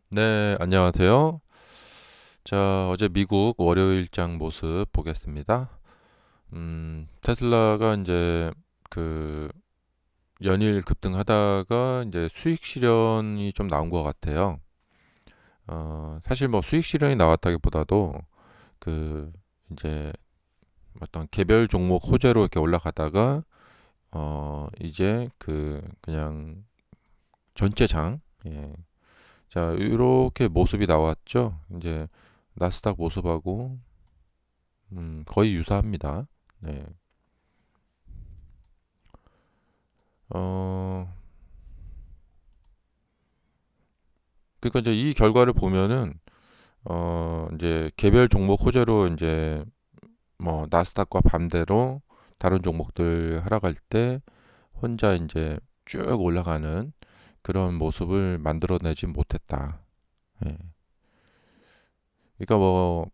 네, 안녕하세요. 자, 어제 미국 월요일장 모습 보겠습니다. 테슬라가 이제 그 연일 급등하다가 이제 수익 실현이 좀 나온 것 같아요. 사실 뭐 수익 실현이 나왔다기보다도 그 이제 어떤 개별 종목 호재로 이렇게 올라가다가 이제 그냥 전체장, 예. 자, 이렇게 모습이 나왔죠. 이제 나스닥 모습하고 거의 유사합니다. 네. 어, 그러니까 이제 이 결과를 보면은 이제 개별 종목 호재로 이제 뭐 나스닥과 반대로 다른 종목들 하락할 때 혼자 이제 쭉 올라가는 그런 모습을 만들어내지 못했다. 예. 그러니까 뭐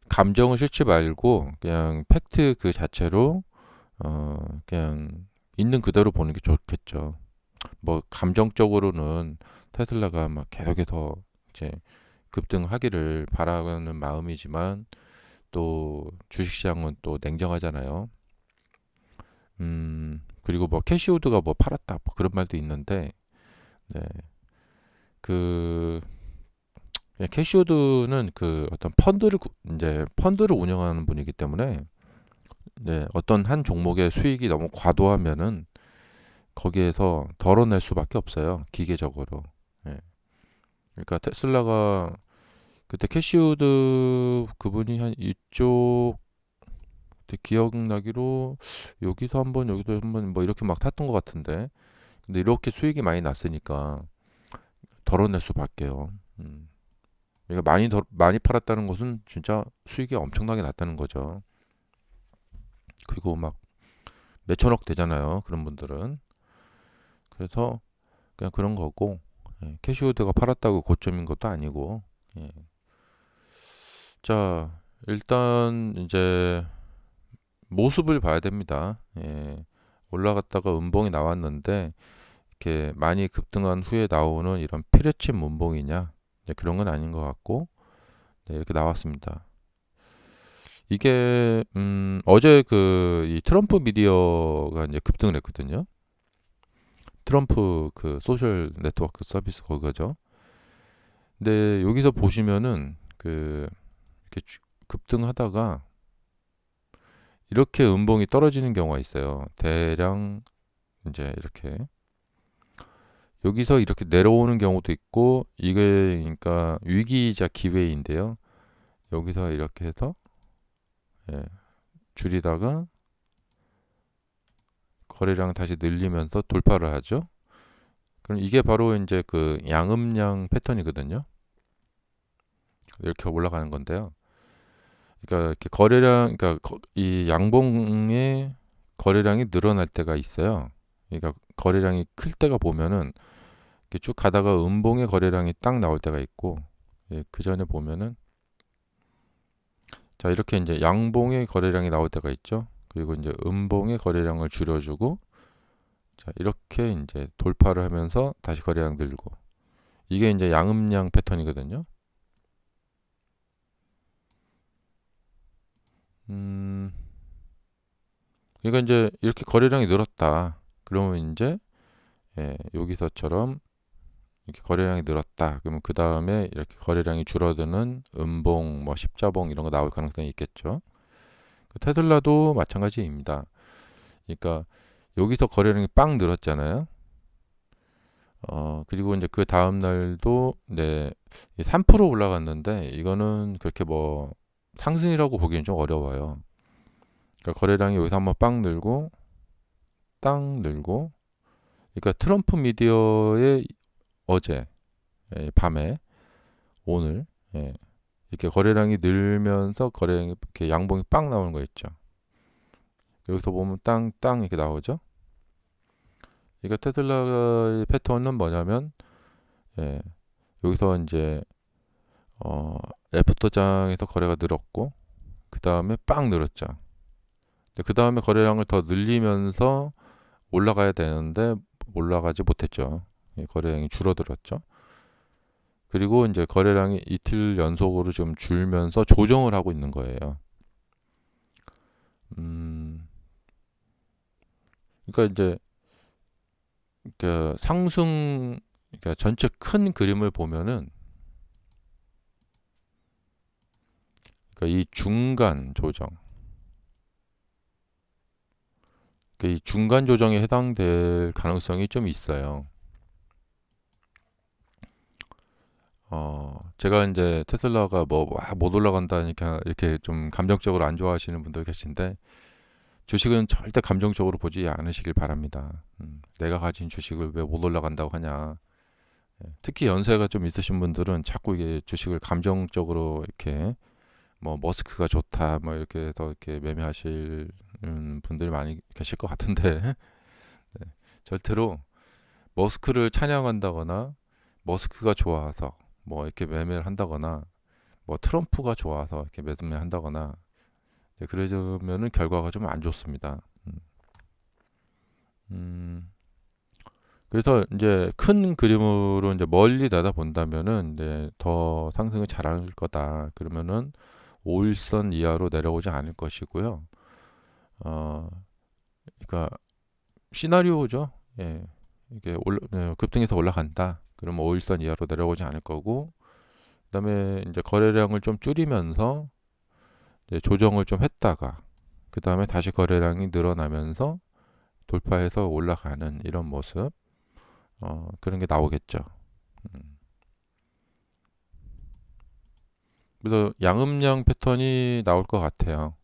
감정을 싫지 말고 그냥 팩트 그 자체로 그냥 있는 그대로 보는 게 좋겠죠. 뭐 감정적으로는 테슬라가 막 계속해서 이제 급등하기를 바라는 마음이지만 또 주식시장은 또 냉정하잖아요. 그리고 뭐 캐시우드가 뭐 팔았다 뭐 그런 말도 있는데 네. 그 캐시우드는 그 어떤 이제 펀드를 운영하는 분이기 때문에 네, 어떤 한 종목의 수익이 너무 과도하면은 거기에서 덜어낼 수밖에 없어요. 기계적으로. 예. 그러니까 테슬라가 그때 캐시우드 그분이 한 이쪽 그때 기억나기로 여기서 한번 여기서 한번 뭐 이렇게 막 탔던 것 같은데 근데 이렇게 수익이 많이 났으니까 덜어낼 수밖에요. 그러니까 많이 팔았다는 것은 진짜 수익이 엄청나게 났다는 거죠. 그리고 막 몇천억 되잖아요. 그런 분들은. 그래서 그냥 그런 거고 예, 캐시우드가 팔았다고 고점인 것도 아니고 예. 자 일단 이제 모습을 봐야 됩니다. 예. 올라갔다가 음봉이 나왔는데 이렇게 많이 급등한 후에 나오는 이런 피레침 음봉이냐 이제 그런 건 아닌 것 같고 네, 이렇게 나왔습니다. 이게 어제 그 이 트럼프 미디어가 이제 급등을 했거든요. 트럼프 그 소셜 네트워크 서비스 그거죠. 근데 여기서 보시면은 이렇게 급등하다가 이렇게 음봉이 떨어지는 경우가 있어요. 대량 이제 이렇게 여기서 이렇게 내려오는 경우도 있고 이게 그러니까 위기이자 기회인데요. 여기서 이렇게 해서 예, 줄이다가 거래량 다시 늘리면서 돌파를 하죠. 그럼 이게 바로 이제 그 양음양 패턴이거든요. 이렇게 올라가는 건데요. 그러니까 이렇게 이 양봉의 거래량이 늘어날 때가 있어요. 그러니까 거래량이 클 때가 보면은 이렇게 쭉 가다가 음봉의 거래량이 딱 나올 때가 있고 예, 그 전에 보면은 자 이렇게 이제 양봉의 거래량이 나올 때가 있죠. 그리고 이제 음봉의 거래량을 줄여주고 자 이렇게 이제 돌파를 하면서 다시 거래량 늘고 이게 이제 양음양 패턴이거든요. 음, 그러니까 이제 이렇게 거래량이 늘었다. 그러면 이제 여기서처럼 이렇게 거래량이 늘었다. 그러면 그 다음에 이렇게 거래량이 줄어드는 음봉, 뭐 십자봉 이런 거 나올 가능성이 있겠죠. 그 테슬라도 마찬가지입니다. 그러니까 여기서 거래량이 빵 늘었잖아요. 그리고 이제 그 다음 날도 네, 3% 올라갔는데 이거는 그렇게 뭐 상승이라고 보기엔 좀 어려워요. 그러니까 거래량이 여기서 한번 빵 늘고 땅 늘고 그러니까 트럼프 미디어의 어제 밤에 오늘 이렇게 거래량이 늘면서 거래량이 이렇게 양봉이 빵 나오는 거 있죠. 여기서 보면 땅 이렇게 나오죠. 그러니까 테슬라의 패턴은 뭐냐면 예, 여기서 이제 어, 애프터장에서 거래가 늘었고 그 다음에 빵 늘었죠. 그 다음에 거래량을 더 늘리면서 올라가야 되는데 올라가지 못했죠. 거래량이 줄어들었죠. 그리고 이제 거래량이 이틀 연속으로 좀 줄면서 조정을 하고 있는 거예요. 음, 그러니까 이제 그 상승, 그러니까 전체 큰 그림을 보면은, 그러니까 이 중간 조정, 그러니까 이 중간 조정에 해당될 가능성이 좀 있어요. 제가 이제 테슬라가 뭐 못 올라간다니까 이렇게 좀 감정적으로 안 좋아하시는 분들 계신데, 주식은 절대 감정적으로 보지 않으시길 바랍니다. 내가 가진 주식을 왜 못 올라간다고 하냐. 특히 연세가 좀 있으신 분들은 자꾸 이게 주식을 감정적으로 이렇게 뭐 머스크가 좋다 뭐 이렇게 해서 이렇게 매매하실 분들이 많이 계실 것 같은데 네, 절대로 머스크를 찬양한다거나 머스크가 좋아서 뭐 이렇게 매매를 한다거나 뭐 트럼프가 좋아서 이렇게 매매한다거나 그러면은 결과가 좀 안 좋습니다. 음, 그래서 이제 큰 그림으로 이제 멀리 내다본다면은 이제 더 상승을 잘할 거다. 그러면은 5일선 이하로 내려오지 않을 것이고요. 어, 그러니까 시나리오죠. 예. 이게 급등해서 올라간다. 그러면 5일선 이하로 내려오지 않을 거고, 그다음에 이제 거래량을 좀 줄이면서 이제 조정을 좀 했다가, 그다음에 다시 거래량이 늘어나면서 돌파해서 올라가는 이런 모습, 그런 게 나오겠죠. 음. 그래서 양음양 패턴이 나올 것 같아요.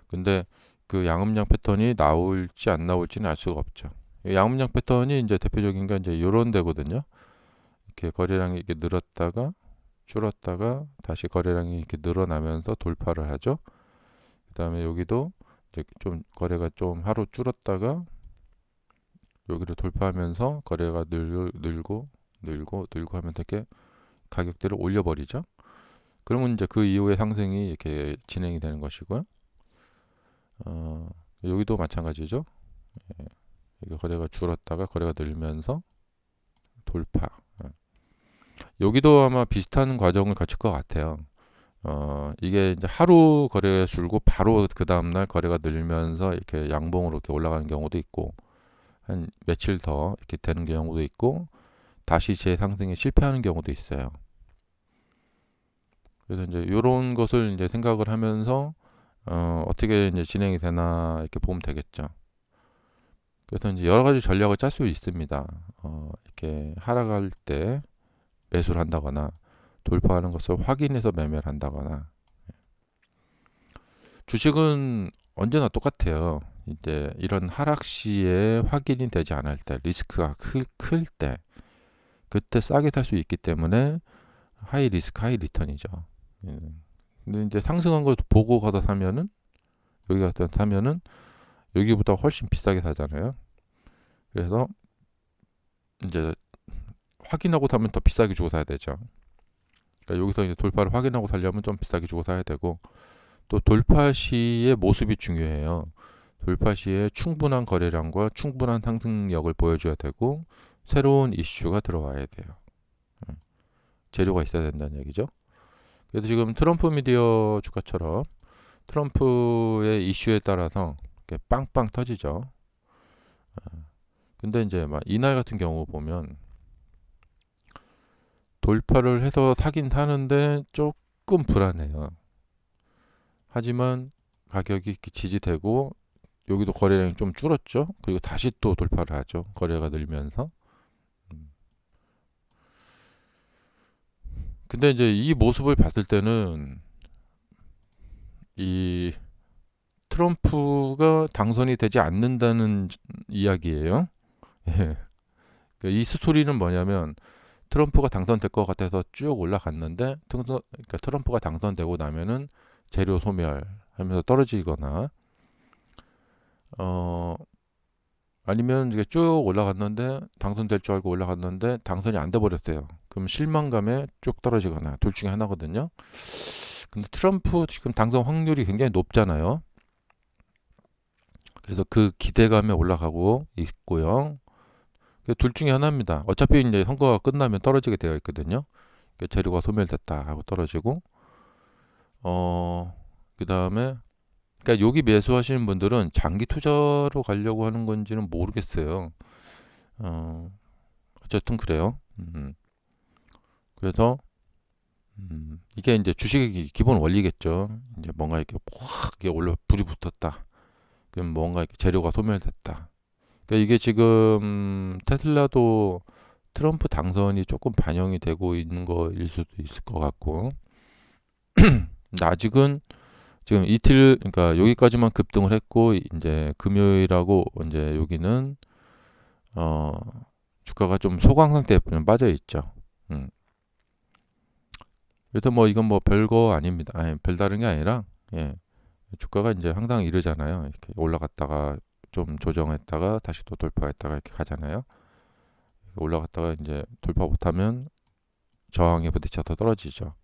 근데 그 양음양 패턴이 나올지 안 나올지는 알 수가 없죠. 양음양 패턴이 이제 대표적인 게 이제 요런 데거든요. 이렇게 거래량이 이렇게 늘었다가 줄었다가 다시 거래량이 이렇게 늘어나면서 돌파를 하죠. 그다음에 여기도 이제 좀 거래가 좀 하루 줄었다가 여기를 돌파하면서 거래가 늘고 하면서 이렇게 가격대를 올려버리죠. 그러면 이제 그 이후에 상승이 이렇게 진행이 되는 것이고요. 어, 여기도 마찬가지죠. 예, 여기 거래가 줄었다가 거래가 늘면서 돌파. 예. 여기도 아마 비슷한 과정을 거칠 것 같아요. 이게 이제 하루 거래가 줄고 바로 그 다음날 거래가 늘면서 이렇게 양봉으로 이렇게 올라가는 경우도 있고, 한 며칠 더 이렇게 되는 경우도 있고, 다시 재상승에 실패하는 경우도 있어요. 그래서 이제 이런 것을 이제 생각을 하면서, 어떻게 이제 진행이 되나 이렇게 보면 되겠죠. 그래서 이제 여러 가지 전략을 짤 수 있습니다. 이렇게 하락할 때 매수를 한다거나, 돌파하는 것을 확인해서 매매를 한다거나. 주식은 언제나 똑같아요. 이제 이런 하락 시에 확인이 되지 않을 때, 리스크가 클 때, 그때 싸게 살 수 있기 때문에 하이 리스크, 하이 리턴이죠. 예. 근데 이제 상승한 걸 보고 가다 사면은, 여기 가서 사면은 여기보다 훨씬 비싸게 사잖아요. 그래서 이제 확인하고 사면 더 비싸게 주고 사야 되죠. 그러니까 여기서 이제 돌파를 확인하고 살려면 좀 비싸게 주고 사야 되고, 또 돌파 시의 모습이 중요해요. 돌파 시에 충분한 거래량과 충분한 상승력을 보여줘야 되고, 새로운 이슈가 들어와야 돼요. 재료가 있어야 된다는 얘기죠. 그래서 지금 트럼프 미디어 주가처럼 트럼프의 이슈에 따라서 이렇게 빵빵 터지죠. 근데 이제 막 이날 같은 경우 보면 돌파를 해서 사긴 사는데 조금 불안해요. 하지만 가격이 이렇게 지지되고 여기도 거래량이 좀 줄었죠. 그리고 다시 또 돌파를 하죠. 거래가 늘면서. 음. 근데 이제 이 모습을 봤을 때는 이 트럼프가 당선이 되지 않는다는 이야기예요. 예. 그러니까 이 스토리는 뭐냐면 트럼프가 당선될 것 같아서 쭉 올라갔는데 그러니까 트럼프가 당선되고 나면은 재료 소멸하면서 떨어지거나 어 아니면 이게 쭉 올라갔는데 당선될 줄 알고 올라갔는데 당선이 안 돼 버렸어요. 그럼 실망감에 쭉 떨어지거나 둘 중에 하나거든요. 근데 트럼프 지금 당선 확률이 굉장히 높잖아요. 그래서 그 기대감에 올라가고 있고요. 둘 중에 하나입니다. 어차피 이제 선거가 끝나면 떨어지게 되어 있거든요. 재료가 소멸됐다 하고 떨어지고, 그 다음에, 그러니까 여기 매수하시는 분들은 장기 투자로 가려고 하는 건지는 모르겠어요. 어, 어쨌든 그래요. 그래서 이게 이제 주식의 기본 원리겠죠. 이제 뭔가 이렇게 확 이게 올라 불이 붙었다. 그럼 뭔가 이렇게 재료가 소멸됐다. 그러니까 이게 지금 테슬라도 트럼프 당선이 조금 반영이 되고 있는 거일 수도 있을 것 같고, 근데 아직은 지금 이틀, 그러니까 여기까지만 급등을 했고, 이제 금요일하고 이제 여기는 어, 주가가 좀 소강 상태에 빠져 있죠. 음. 그래도 뭐 이건 뭐 별거 아닙니다. 아니, 별다른 게 아니라, 예, 주가가 이제 항상 이러잖아요. 이렇게 올라갔다가 좀 조정했다가 다시 또 돌파했다가 이렇게 가잖아요. 올라갔다가 이제 돌파 못하면 저항에 부딪혀서 떨어지죠.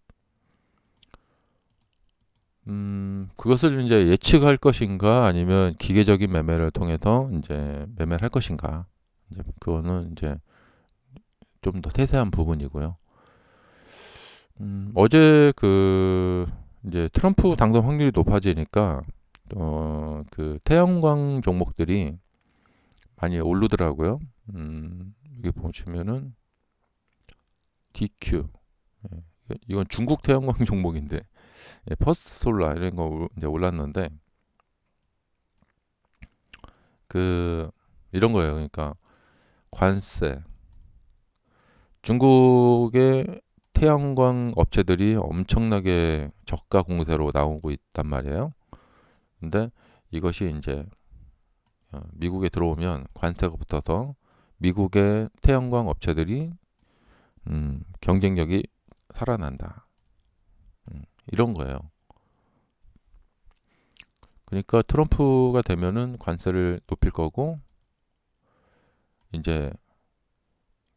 그것을 이제 예측할 것인가 아니면 기계적인 매매를 통해서 이제 매매를 할 것인가. 이제 그거는 이제 좀 더 세세한 부분이고요. 어제 그 이제 트럼프 당선 확률이 높아지니까 그 태양광 종목들이 많이 오르더라고요. 여기 보시면은 DQ, 예, 이건 중국 태양광 종목인데, 예, 퍼스트솔라 이런 거 이제 올랐는데 그 이런 거예요. 그러니까 관세, 중국의 태양광 업체들이 엄청나게 저가 공세로 나오고 있단 말이에요. 근데 이것이 이제 미국에 들어오면 관세가 붙어서 미국의 태양광 업체들이 경쟁력이 살아난다. 이런 거예요. 그러니까 트럼프가 되면은 관세를 높일 거고, 이제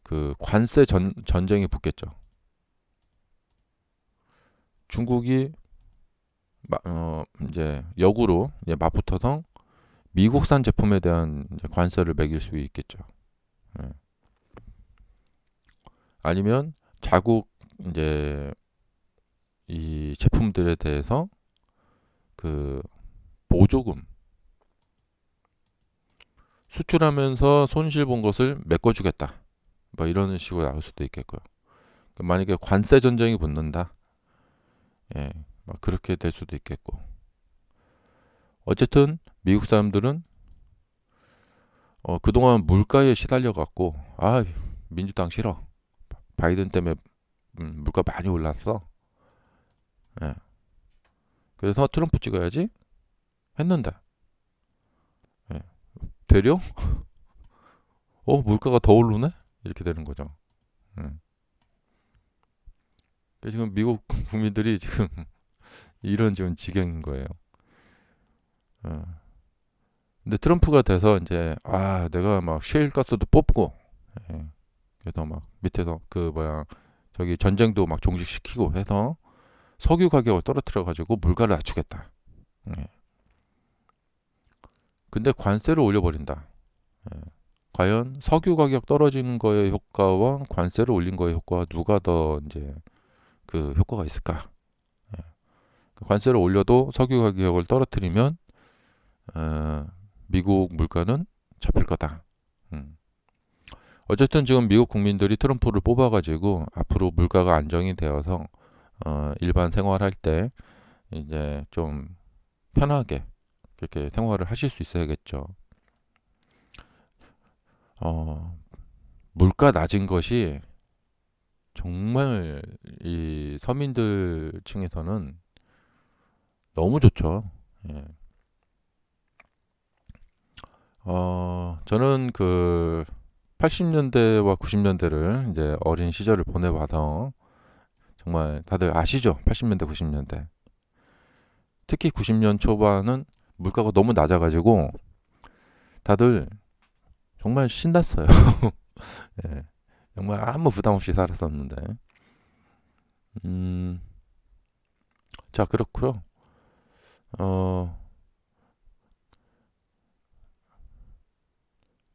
그 관세 전쟁이 붙겠죠. 중국이 이제 역으로 이제 맞붙어서 미국산 제품에 대한 이제 관세를 매길 수 있겠죠. 예. 아니면 자국 이제 이 제품들에 대해서 그 보조금, 수출하면서 손실 본 것을 메꿔주겠다. 뭐 이런 식으로 나올 수도 있겠고요. 그러니까 만약에 관세 전쟁이 붙는다. 예, 막 그렇게 될 수도 있겠고. 어쨌든 미국 사람들은 그동안 물가에 시달려 갖고, 아, 민주당 싫어. 바이든 때문에 물가 많이 올랐어. 예. 그래서 트럼프 찍어야지 했는데, 예. 되려? 물가가 더 오르네? 이렇게 되는 거죠. 예. 지금 미국 국민들이 지금 이런 지금 지경인 거예요. 어. 근데 트럼프가 돼서 이제 내가 막 셰일가스도 뽑고, 예. 그래서 막 밑에서 그 뭐야 저기 전쟁도 막 종식시키고 해서 석유 가격을 떨어뜨려 가지고 물가를 낮추겠다. 예. 근데 관세를 올려버린다. 예. 과연 석유 가격 떨어진 거의 효과와 관세를 올린 거의 효과가 누가 더 이제 그 효과가 있을까? 예. 관세를 올려도 석유 가격을 떨어뜨리면 미국 물가는 잡힐 거다. 음. 어쨌든 지금 미국 국민들이 트럼프를 뽑아가지고 앞으로 물가가 안정이 되어서 일반 생활할 때 이제 좀 편하게 그렇게 생활을 하실 수 있어야겠죠. 어, 물가 낮은 것이 정말 이 서민들 층에서는 너무 좋죠. 예. 저는 그 80년대와 90년대를 이제 어린 시절을 보내봐서 정말 다들 아시죠? 80년대, 90년대. 특히 90년 초반은 물가가 너무 낮아가지고 다들 정말 신났어요. 예, 정말 아무 부담 없이 살았었는데. 음, 자, 그렇고요. 어,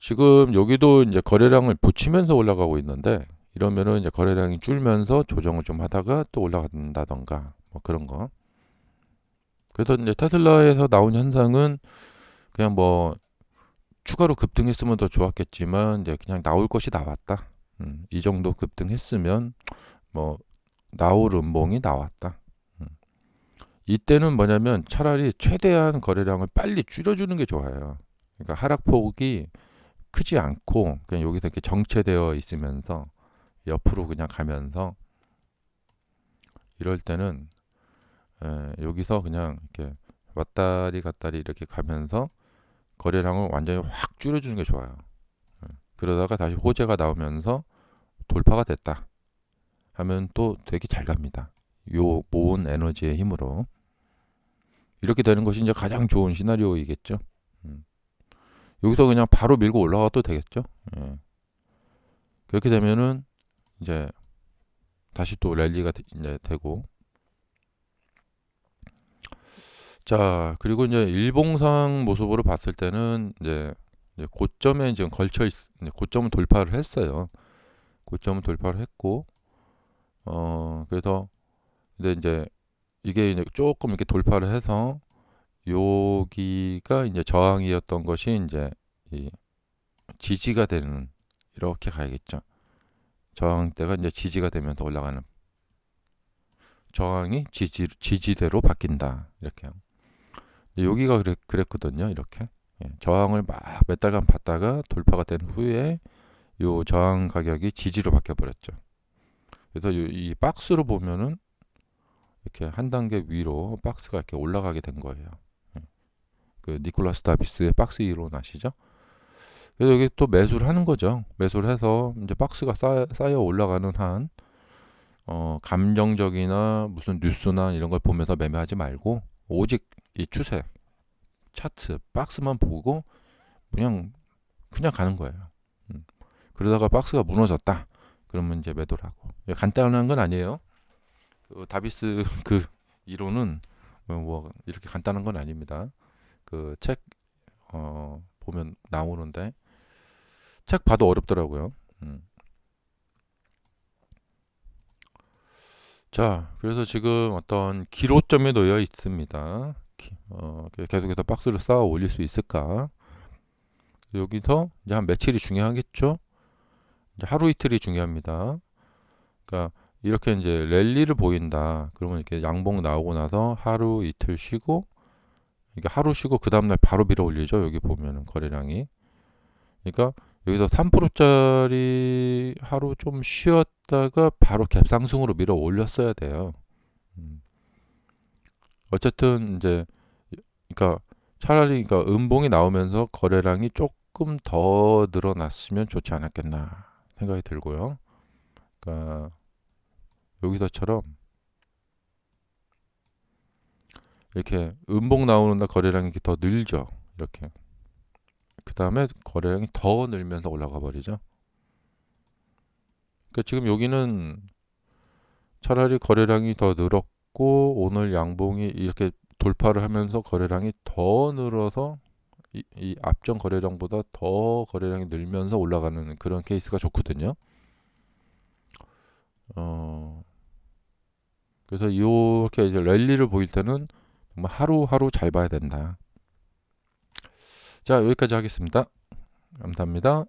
지금 여기도 이제 거래량을 붙이면서 올라가고 있는데 이러면은 이제 거래량이 줄면서 조정을 좀 하다가 또 올라간다던가 뭐 그런 거. 그래서 이제 테슬라에서 나온 현상은 그냥 뭐 추가로 급등했으면 더 좋았겠지만 이제 그냥 나올 것이 나왔다. 이 정도 급등했으면 뭐 나올 음봉이 나왔다. 음. 이때는 뭐냐면 차라리 최대한 거래량을 빨리 줄여주는 게 좋아요. 그러니까 하락폭이 크지 않고 그냥 여기서 이렇게 정체되어 있으면서 옆으로 그냥 가면서 이럴 때는 여기서 그냥 이렇게 왔다리 갔다리 이렇게 가면서 거래량을 완전히 확 줄여주는 게 좋아요. 그러다가 다시 호재가 나오면서 돌파가 됐다 하면 또 되게 잘 갑니다. 요 모은 에너지의 힘으로 이렇게 되는 것이 이제 가장 좋은 시나리오이겠죠. 음. 여기서 그냥 바로 밀고 올라가도 되겠죠. 예. 그렇게 되면은 이제 다시 또 랠리가 이제 되고 자 그리고 이제 일봉상 모습으로 봤을 때는 이제 고점에 지금 걸쳐 있, 고점은 돌파를 했어요. 고점은 돌파를 했고 그래서 근데 이제 이게 이제 조금 이렇게 돌파를 해서 여기가 이제 저항이었던 것이 이제 이 지지가 되는 이렇게 가야겠죠. 저항대가 이제 지지가 되면서 올라가는 저항이 지지대로 바뀐다 이렇게요. 여기가 그랬거든요. 이렇게 저항을 막 몇 달간 받다가 돌파가 된 후에 요 저항 가격이 지지로 바뀌어 버렸죠. 그래서 이 박스로 보면은 이렇게 한 단계 위로 박스가 이렇게 올라가게 된 거예요. 그 니콜라스 다비스의 박스 이론 아시죠? 그래서 여기 또 매수를 하는 거죠. 매수를 해서 이제 박스가 쌓여 올라가는 한 감정적이나 무슨 뉴스나 이런 걸 보면서 매매하지 말고 오직 이 추세, 차트, 박스만 보고 그냥 가는 거예요. 그러다가 박스가 무너졌다. 그러면 이제 매도를 하고. 간단한 건 아니에요. 그 다비스 그 이론은 뭐 이렇게 간단한 건 아닙니다. 그 책 보면 나오는데 책 봐도 어렵더라고요. 자, 그래서 지금 어떤 기로점에 놓여 있습니다. 계속해서 박스를 쌓아 올릴 수 있을까? 여기서 이제 한 며칠이 중요하겠죠? 이제 하루 이틀이 중요합니다. 그러니까 이렇게 이제 랠리를 보인다. 그러면 이렇게 양봉 나오고 나서 하루 이틀 쉬고 이게 하루 쉬고 그 다음날 바로 밀어 올리죠. 여기 보면은 거래량이. 그러니까 여기서 3%짜리 하루 좀 쉬었다가 바로 갭상승으로 밀어 올렸어야 돼요. 음. 어쨌든 이제 그러니까 차라리 그러니까 음봉이 나오면서 거래량이 조금 더 늘어났으면 좋지 않았겠나 생각이 들고요. 그러니까 여기서처럼 이렇게 음봉 나오는 날 거래량이 이렇게 더 늘죠. 이렇게. 그 다음에 거래량이 더 늘면서 올라가 버리죠. 그러니까 지금 여기는 차라리 거래량이 더 늘었고 오늘 양봉이 이렇게 돌파를 하면서 거래량이 더 늘어서 이 앞전 거래량보다 더 거래량이 늘면서 올라가는 그런 케이스가 좋거든요. 어, 그래서 이렇게 이제 랠리를 보일 때는 정말 하루하루 잘 봐야 된다. 자, 여기까지 하겠습니다. 감사합니다.